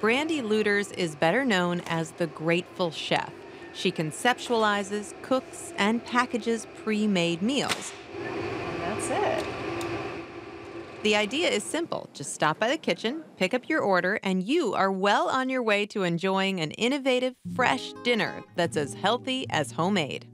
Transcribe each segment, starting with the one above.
Brandy Luters is better known as the Grateful Chef. She conceptualizes, cooks, and packages pre-made meals. That's it. The idea is simple. Just stop by the kitchen, pick up your order, and you are well on your way to enjoying an innovative, fresh dinner that's as healthy as homemade.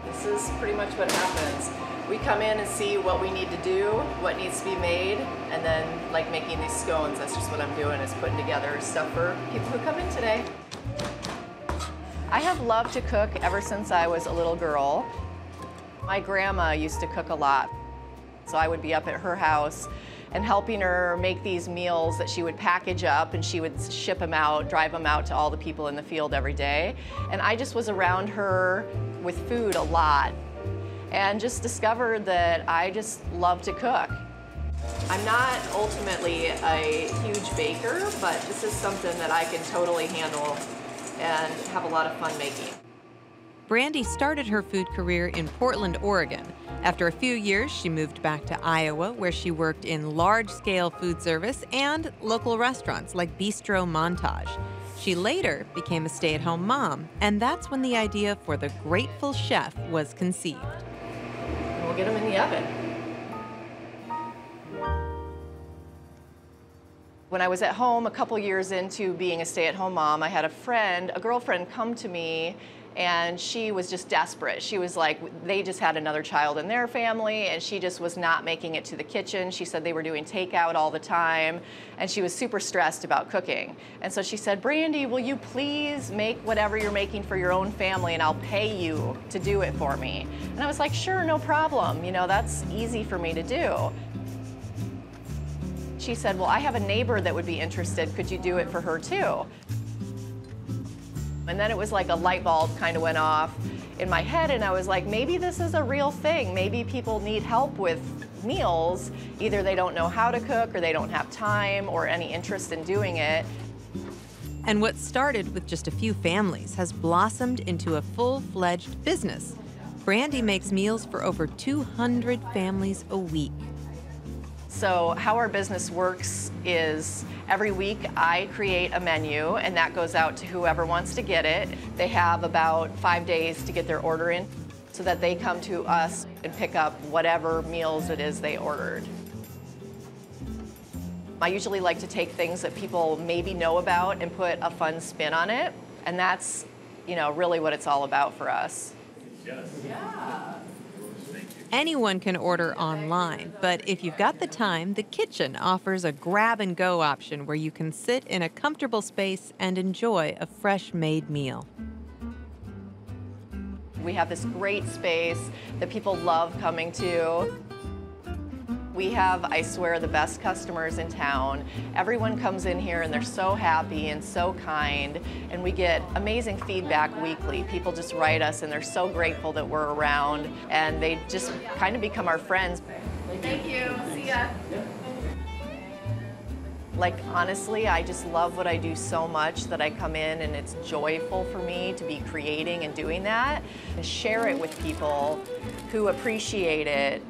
This is pretty much what happens. We come in and see what we need to do, what needs to be made, and then like making these scones, that's just what I'm doing, is putting together stuff for people who come in today. I have loved to cook ever since I was a little girl. My grandma used to cook a lot. So I would be up at her house and helping her make these meals that she would package up, and she would ship them out, drive them out to all the people in the field every day. And I just was around her with food a lot and just discovered that I just love to cook. I'm not ultimately a huge baker, but this is something that I can totally handle and have a lot of fun making. Brandy started her food career in Portland, Oregon. After a few years, she moved back to Iowa, where she worked in large-scale food service and local restaurants like Bistro Montage. She later became a stay-at-home mom, and that's when the idea for the Grateful Chef was conceived. We'll get them in the oven. When I was at home a couple years into being a stay-at-home mom, I had a girlfriend come to me, and she was just desperate. She was like, they just had another child in their family, and she just was not making it to the kitchen. She said they were doing takeout all the time, and she was super stressed about cooking. And so she said, Brandy, will you please make whatever you're making for your own family, and I'll pay you to do it for me? And I was like, sure, no problem. You know, that's easy for me to do. She said, well, I have a neighbor that would be interested. Could you do it for her too? And then it was like a light bulb kind of went off in my head, and I was like, maybe this is a real thing. Maybe people need help with meals. Either they don't know how to cook, or they don't have time or any interest in doing it. And what started with just a few families has blossomed into a full-fledged business. Brandy makes meals for over 200 families a week. So how our business works is every week I create a menu, and that goes out to whoever wants to get it. They have about 5 days to get their order in so that they come to us and pick up whatever meals it is they ordered. I usually like to take things that people maybe know about and put a fun spin on it, and that's, you know, really what it's all about for us. Yes. Yeah. Anyone can order online, but if you've got the time, the kitchen offers a grab-and-go option where you can sit in a comfortable space and enjoy a fresh-made meal. We have this great space that people love coming to. We have, I swear, the best customers in town. Everyone comes in here and they're so happy and so kind, and we get amazing feedback weekly. People just write us and they're so grateful that we're around, and they just kind of become our friends. Thank you. See ya. Like, honestly, I just love what I do so much that I come in and it's joyful for me to be creating and doing that, and share it with people who appreciate it.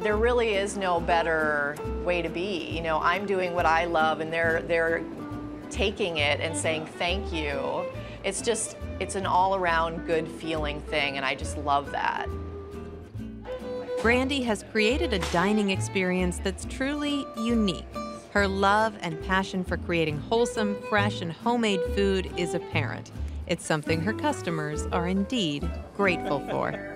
There really is no better way to be. You know, I'm doing what I love, and they're taking it and saying thank you. It's an all-around good feeling thing, and I just love that. Brandy has created a dining experience that's truly unique. Her love and passion for creating wholesome, fresh, and homemade food is apparent. It's something her customers are indeed grateful for.